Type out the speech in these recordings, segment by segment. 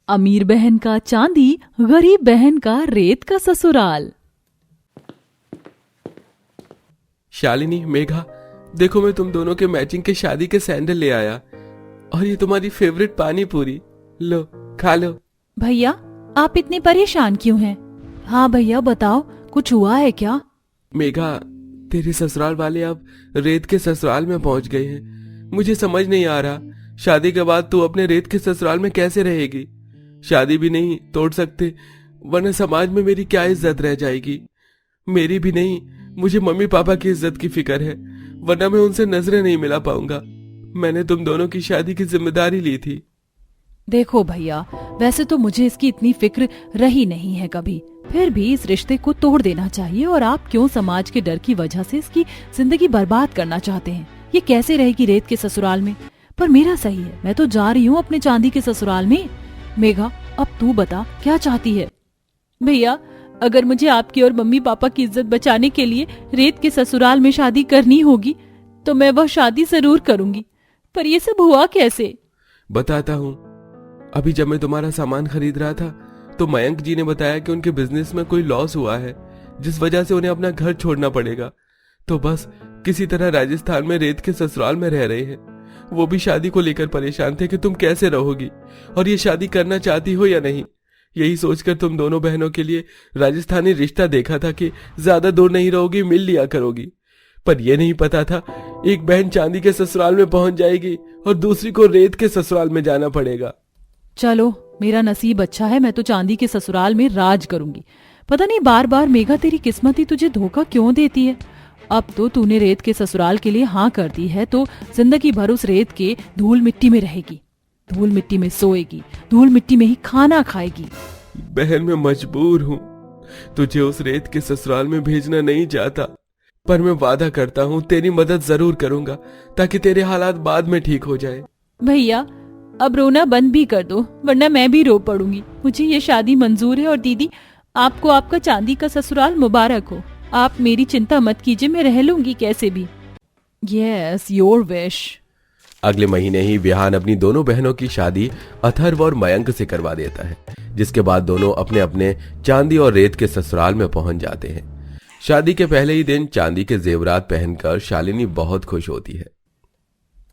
अमीर बहन का चांदी, गरीब बहन का रेत का ससुराल। शालिनी, मेघा, देखो मैं तुम दोनों के मैचिंग के शादी के सैंडल ले आया, और ये तुम्हारी फेवरेट पानी पूरी, लो खा लो। भैया, आप इतने परेशान क्यों हैं? हाँ भैया बताओ, कुछ हुआ है क्या? मेघा, तेरे ससुराल वाले अब रेत के ससुराल में पहुंच गए हैं। मुझे समझ नहीं आ रहा, शादी के बाद तू अपने रेत के ससुराल में कैसे रहेगी? शादी भी नहीं तोड़ सकते, वरना समाज में मेरी क्या इज्जत रह जाएगी? मेरी भी नहीं, मुझे मम्मी पापा की इज्जत की फिक्र है, वरना मैं उनसे नजरें नहीं मिला पाऊंगा। मैंने तुम दोनों की शादी की जिम्मेदारी ली थी। देखो भैया, वैसे तो मुझे इसकी इतनी फिक्र रही नहीं है कभी, फिर भी इस रिश्ते को तोड़ देना चाहिए। और आप क्यों समाज के डर की वजह से इसकी जिंदगी बर्बाद करना चाहते हैं? ये कैसे रहेगी रेत के ससुराल में? पर मेरा सही है, मैं तो जा रही हूँ अपने चांदी के ससुराल में। मेघा, अब तू बता क्या चाहती है? भैया, अगर मुझे आपकी और मम्मी पापा की इज्जत बचाने के लिए रेत के ससुराल में शादी करनी होगी तो मैं वह शादी जरूर करूंगी, पर ये सब हुआ कैसे? बताता हूँ। अभी जब मैं तुम्हारा सामान खरीद रहा था तो मयंक जी ने बताया कि उनके बिजनेस में कोई लॉस हुआ है, जिस वजह से उन्हें अपना घर छोड़ना पड़ेगा। तो बस किसी तरह राजस्थान में रेत के ससुराल में रह रहे हैं। वो भी शादी को लेकर परेशान थे कि तुम कैसे रहोगी और ये शादी करना चाहती हो या नहीं। यही सोचकर तुम दोनों बहनों के लिए राजस्थानी रिश्ता देखा था कि ज्यादा दूर नहीं रहोगी, मिल लिया करोगी। पर यह नहीं पता था एक बहन चांदी के ससुराल में पहुंच जाएगी और दूसरी को रेत के ससुराल में जाना पड़ेगा। चलो, मेरा नसीब अच्छा है, मैं तो चांदी के ससुराल में राज करूंगी। पता नहीं बार बार मेघा तेरी किस्मत ही तुझे धोखा क्यों देती है। अब तो तूने रेत के ससुराल के लिए हाँ कर दी है तो जिंदगी भर उस रेत के धूल मिट्टी में रहेगी, धूल मिट्टी में सोएगी, धूल मिट्टी में ही खाना खाएगी। बहन, मैं मजबूर हूँ, तुझे उस रेत के ससुराल में भेजना नहीं चाहता, पर मैं वादा करता हूँ तेरी मदद जरूर करूंगा ताकि तेरे हालात बाद में ठीक हो जाए। भैया, अब रोना बंद भी कर दो, वरना मैं भी रो पड़ूंगी। मुझे ये शादी मंजूर है और दीदी, आपको आपका चांदी का ससुराल मुबारक हो। आप मेरी चिंता मत कीजिए, मैं रह लूंगी कैसे भी। Yes, your wish. अगले महीने ही विहान अपनी दोनों बहनों की शादी अथर्व और मयंक से करवा देता है, जिसके बाद दोनों अपने अपने चांदी और रेत के ससुराल में पहुंच जाते हैं। शादी के पहले ही दिन चांदी के जेवरात पहनकर शालिनी बहुत खुश होती है।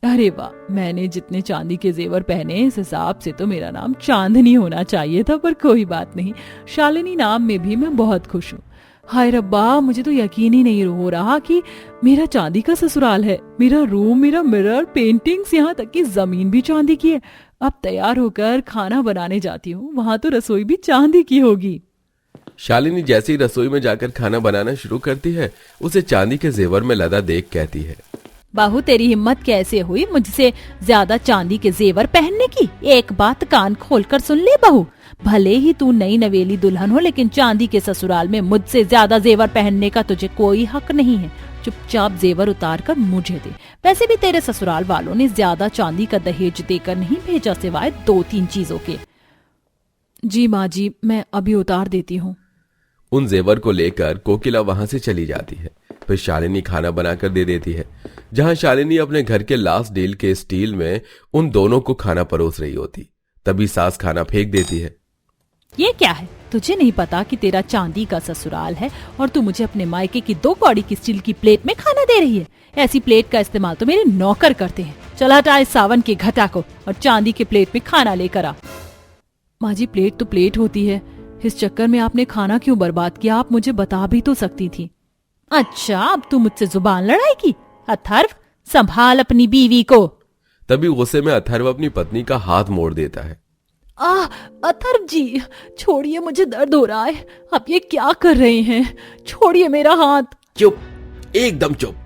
अरे वाह, मैंने जितने चांदी के जेवर पहने इस हिसाब से तो मेरा नाम चांदनी होना चाहिए था, पर कोई बात नहीं, शालिनी नाम में भी मैं बहुत खुश हूँ। हाय रब्बा, मुझे तो यकीन ही नहीं हो रहा कि मेरा चांदी का ससुराल है। मेरा रूम, मेरा मिरर, पेंटिंग्स, यहाँ तक कि जमीन भी चांदी की है। अब तैयार होकर खाना बनाने जाती हूँ, वहां तो रसोई भी चांदी की होगी। शालिनी जैसे ही रसोई में जाकर खाना बनाना शुरू करती है, उसे चांदी के जेवर में लदा देख कहती है, बाहू, तेरी हिम्मत कैसे हुई मुझसे ज्यादा चांदी के जेवर पहनने की? एक बात कान खोलकर सुन ले बहू, भले ही तू नई नवेली दुल्हन हो, लेकिन चांदी के ससुराल में मुझसे ज्यादा जेवर पहनने का तुझे कोई हक नहीं है। चुपचाप जेवर उतार कर मुझे दे। वैसे भी तेरे ससुराल वालों ने ज्यादा चांदी का दहेज देकर नहीं भेजा, सिवाय 2-3 चीजों के। जी माँ जी, मैं अभी उतार देती हूँ। उन जेवर को लेकर कोकिला वहां से चली जाती है। फिर शालिनी खाना बनाकर दे देती है। जहां शालिनी अपने घर के लास्ट डील के स्टील में उन दोनों को खाना परोस रही होती, तभी सास खाना फेंक देती है। ये क्या है? तुझे नहीं पता कि तेरा चांदी का ससुराल है और तू मुझे अपने मायके की 2 कौड़ी की स्टील की प्लेट में खाना दे रही है? ऐसी प्लेट का इस्तेमाल तो मेरे नौकर करते हैं। चल हटा इस सावन के घटा को और चांदी के प्लेट में खाना लेकर आ। माँ जी, प्लेट तो प्लेट होती है, इस चक्कर में आपने खाना क्यों बर्बाद किया? आप मुझे बता भी तो सकती थी। अच्छा, अब तू मुझसे जुबान लड़ाएगी? अथर्व, संभाल अपनी बीवी को। तभी गुस्से में अथर्व अपनी पत्नी का हाथ मोड़ देता है। अथर्व जी, छोड़िए, मुझे दर्द हो रहा है। आप ये क्या कर रहे हैं? छोड़िए मेरा हाथ। चुप, एकदम चुप।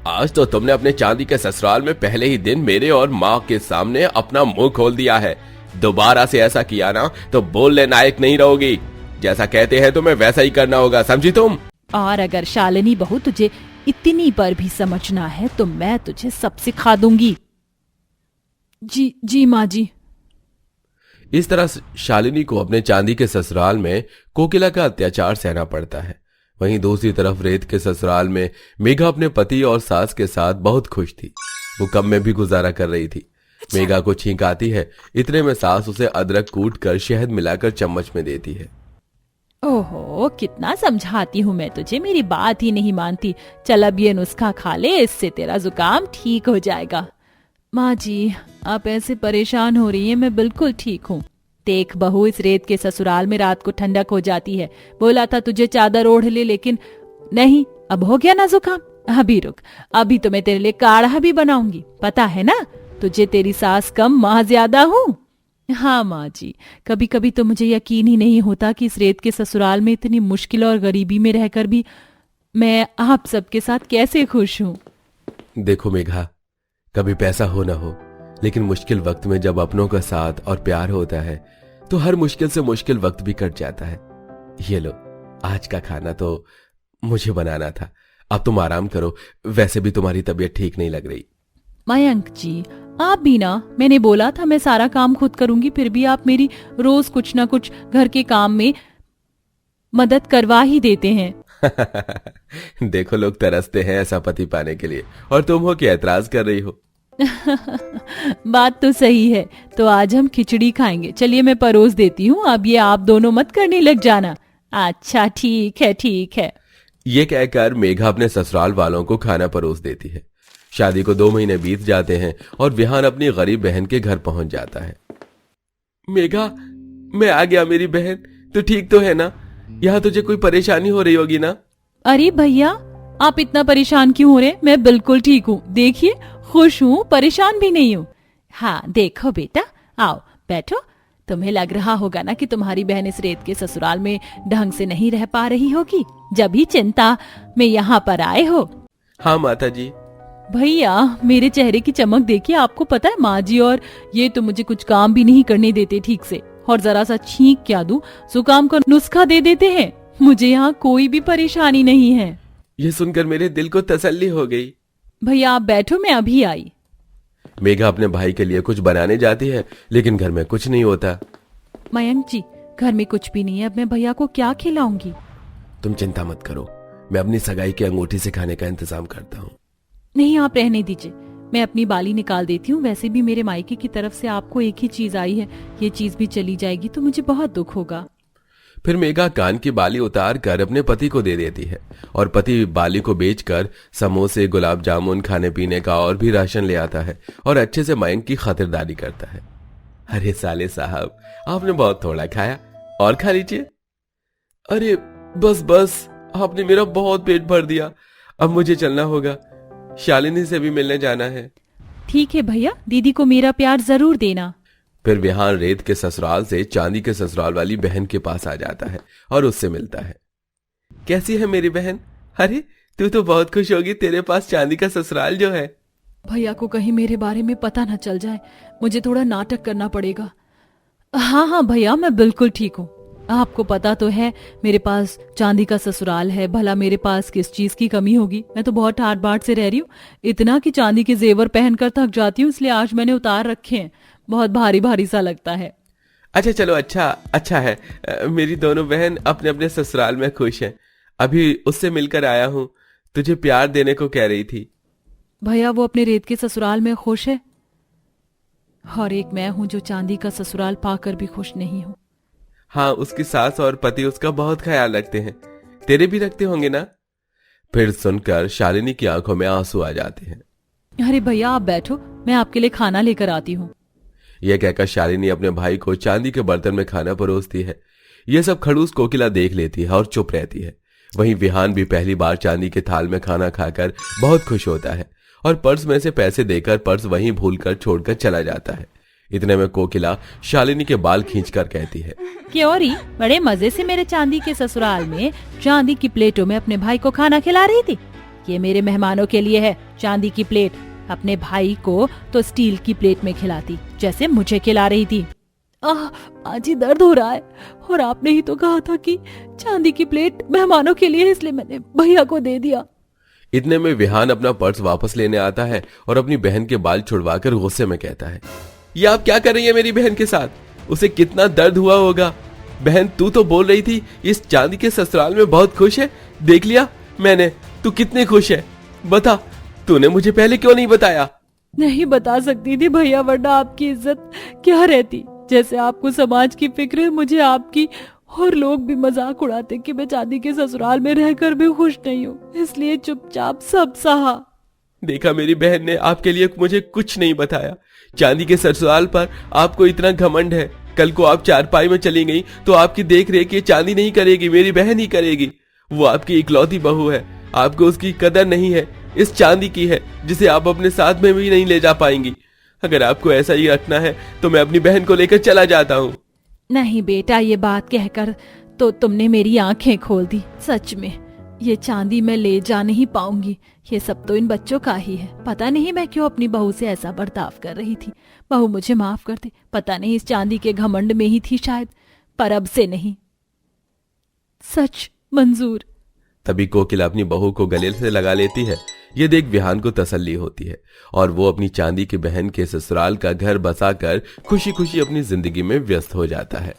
आज तो तुमने अपने चांदी के ससुराल में पहले ही दिन मेरे और माँ के सामने अपना मुंह खोल दिया है। दोबारा से ऐसा किया ना तो बोलने लायक नहीं रहोगी। जैसा कहते हैं तुम्हें वैसा ही करना होगा, समझी तुम? और अगर शालिनी बहू तुझे इतनी पर भी समझना है तो मैं तुझे सब सिखा दूंगी। जी माँ जी। इस तरह शालिनी को अपने चांदी के ससुराल में कोकिला का अत्याचार सहना पड़ता है। वहीं दूसरी तरफ रेत के ससुराल में मेघा अपने पति और सास के साथ बहुत खुश थी। वो कम में भी गुजारा कर रही थी। मेघा को छींक आती है। इतने में सास उसे अदरक कूट कर शहद मिलाकर चम्मच में देती है। ओहो, कितना समझाती हूँ मैं तुझे, मेरी बात ही नहीं मानती। चल अब ये नुस्खा खा ले, इससे तेरा जुकाम ठीक हो जाएगा। माँ जी, आप ऐसे परेशान हो रही हैं, मैं बिल्कुल ठीक हूँ। देख बहू, इस रेत के ससुराल में रात को ठंडक हो जाती है। बोला था तुझे चादर ओढ़ ले, लेकिन नहीं, अब हो गया ना जुकाम। अभी रुक, अभी तो मैं तेरे लिए काढ़ा भी बनाऊंगी। पता है ना, तुझे तेरी सास कम माँ ज्यादा हूँ। हाँ माँ जी, कभी कभी तो मुझे यकीन ही नहीं होता कि इस रेत के ससुराल में इतनी मुश्किल और गरीबी में रहकर भी मैं आप सबके साथ कैसे खुश हूँ। देखो मेघा, कभी पैसा हो ना हो, लेकिन मुश्किल वक्त में जब अपनों का साथ और प्यार होता है तो हर मुश्किल से मुश्किल वक्त भी कट जाता है। ये लो, आज का खाना तो मुझे बनाना था। अब तुम आराम करो, वैसे भी तुम्हारी तबीयत ठीक नहीं लग रही। मयंक जी, आप भी ना, मैंने बोला था मैं सारा काम खुद करूंगी, फिर भी आप मेरी रोज कुछ ना कुछ घर के काम में मदद करवा ही देते हैं। देखो, लोग तरसते हैं ऐसा पति पाने के लिए, और तुम हो कि ऐतराज कर रही हो। बात तो सही है। तो आज हम खिचड़ी खाएंगे। चलिए मैं परोस देती हूँ, अब ये आप दोनों मत करने लग जाना। अच्छा ठीक है, ठीक है। ये कहकर मेघा अपने ससुराल वालों को खाना परोस देती है। शादी को 2 महीने बीत जाते हैं और विहान अपनी गरीब बहन के घर पहुंच जाता है। मेघा, मैं आ गया। मेरी बहन, तू ठीक तो है ना? यहाँ तुझे कोई परेशानी हो रही होगी ना? अरे भैया, आप इतना परेशान क्यों हो रहे? मैं बिल्कुल ठीक हूँ। देखिए, खुश हूँ, परेशान भी नहीं हूँ। हाँ देखो बेटा, आओ बैठो। तुम्हें लग रहा होगा ना कि तुम्हारी बहन इस रेत के ससुराल में ढंग से नहीं रह पा रही होगी, जब ही चिंता में यहाँ पर आए हो। हाँ माता जी। भैया, मेरे चेहरे की चमक देखिए। आपको पता है, माँ जी और ये तो मुझे कुछ काम भी नहीं करने देते ठीक से, और जरा सा छींक क्या दूं, जुकाम का नुस्खा दे देते हैं। मुझे यहाँ कोई भी परेशानी नहीं है। ये सुनकर मेरे दिल को तसल्ली हो गई। भैया आप बैठो, मैं अभी आई। मेघा अपने भाई के लिए कुछ बनाने जाती है, लेकिन घर में कुछ नहीं होता। मयंक जी, घर में कुछ भी नहीं है, अब मैं भैया को क्या खिलाऊंगी? तुम चिंता मत करो, मैं अपनी सगाई की अंगूठी से खाने का इंतजाम करता हूँ। नहीं, आप रहने दीजिए, मैं अपनी बाली निकाल देती हूँ। वैसे भी मेरे मायके की तरफ से आपको एक ही चीज आई है, ये चीज भी चली जाएगी तो मुझे बहुत दुख होगा। फिर मेघा कान की बाली उतार कर अपने पति को दे देती है, और पति बाली को बेचकर समोसे, गुलाब जामुन, खाने पीने का और भी राशन ले आता है और अच्छे से मयंक की खातिरदारी करता है। अरे साले साहब, आपने बहुत थोड़ा खाया, और खा लीजिए। अरे बस बस, आपने मेरा बहुत पेट भर दिया। अब मुझे चलना होगा, शालिनी से भी मिलने जाना है। ठीक है भैया, दीदी को मेरा प्यार जरूर देना। फिर विहान रेत के ससुराल से चांदी के ससुराल वाली बहन के पास आ जाता है और उससे मिलता है। कैसी है मेरी बहन? अरे तू तो बहुत खुश होगी, तेरे पास चांदी का ससुराल जो है। भैया को कहीं मेरे बारे में पता न चल जाए, मुझे थोड़ा नाटक करना पड़ेगा। हाँ हाँ भैया, मैं बिल्कुल ठीक हूँ। आपको पता तो है मेरे पास चांदी का ससुराल है, भला मेरे पास किस चीज की कमी होगी? मैं तो बहुत ठाट बाट से रह रही हूँ, इतना कि चांदी के जेवर पहनकर थक जाती हूँ, इसलिए आज मैंने उतार रखे हैं। बहुत भारी भारी सा लगता है। अच्छा चलो, अच्छा है। मेरी दोनों बहन अपने अपने ससुराल में खुश हैं। अभी उससे मिलकर आया हूँ, तुझे प्यार देने को कह रही थी। भैया वो अपने रेत के ससुराल में खुश है, और एक मैं हूँ जो चांदी का ससुराल पाकर भी खुश नहीं हूँ। हाँ, उसकी सास और पति उसका बहुत ख्याल रखते हैं, तेरे भी रखते होंगे ना? फिर सुनकर शालिनी की आंखों में आंसू आ जाते हैं। अरे भैया आप बैठो, मैं आपके लिए खाना लेकर आती हूँ। यह कहकर शालिनी अपने भाई को चांदी के बर्तन में खाना परोसती है। यह सब खड़ूस कोकिला देख लेती है और चुप रहती है। वहीं विहान भी पहली बार चांदी के थाल में खाना खाकर बहुत खुश होता है और पर्स में से पैसे देकर पर्स वहीं भूलकर छोड़कर चला जाता है। इतने में कोकिला शालिनी के बाल खींचकर कहती है, क्योरी, बड़े मजे से मेरे चांदी के ससुराल में चांदी की प्लेटों में अपने भाई को खाना खिला रही थी। ये मेरे मेहमानों के लिए है चांदी की प्लेट, अपने भाई को तो स्टील की प्लेट में खिलाती जैसे मुझे खिला रही थी। आज ही दर्द हो रहा है, और आपने ही तो कहा था कि चांदी की प्लेट मेहमानों के लिए, इसलिए मैंने भैया को दे दिया। इतने में विहान अपना पर्स वापस लेने आता है और अपनी बहन के बाल छुड़वाकर गुस्से में कहता है, ये आप क्या कर रही है मेरी बहन के साथ? उसे कितना दर्द हुआ होगा। बहन, तू तो बोल रही थी इस चांदी के ससुराल में बहुत खुश है, देख लिया मैंने, तू कितनी खुश है। बता, तूने मुझे पहले क्यों नहीं बताया? नहीं बता सकती थी भैया, वरना आपकी इज्जत क्या रहती। जैसे आपको समाज की फिक्र है, मुझे आपकी। और लोग भी मजाक उड़ाते कि मैं चांदी के ससुराल में रहकर भी खुश नहीं हूँ, इसलिए चुपचाप सब सहा। देखा, मेरी बहन ने आपके लिए मुझे कुछ नहीं बताया। चांदी के ससुराल पर आपको इतना घमंड है। कल को आप चारपाई में चली गई तो आपकी देख रेख ये चांदी नहीं करेगी, मेरी बहन ही करेगी। वो आपकी इकलौती बहू है, आपको उसकी कदर नहीं है। इस चांदी की है जिसे आप अपने साथ में भी नहीं ले जा पाएंगी। अगर आपको ऐसा ही रखना है तो मैं अपनी बहन को लेकर चला जाता हूँ। नहीं बेटा, ये बात कहकर तो तुमने मेरी आंखें खोल दी। सच में ये चांदी मैं ले जा नहीं पाऊंगी। ये सब तो इन बच्चों का ही है। पता नहीं मैं क्यों अपनी बहू से ऐसा बर्ताव कर रही थी। बहू मुझे माफ कर दे। पता नहीं इस चांदी के घमंड में ही थी शायद, पर अब से नहीं। सच मंजूर। तभी कोकिला अपनी बहू को गले से लगा लेती है। ये देख विहान को तसल्ली होती है और वो अपनी चांदी की बहन के ससुराल का घर बसाकर खुशी खुशी अपनी जिंदगी में व्यस्त हो जाता है।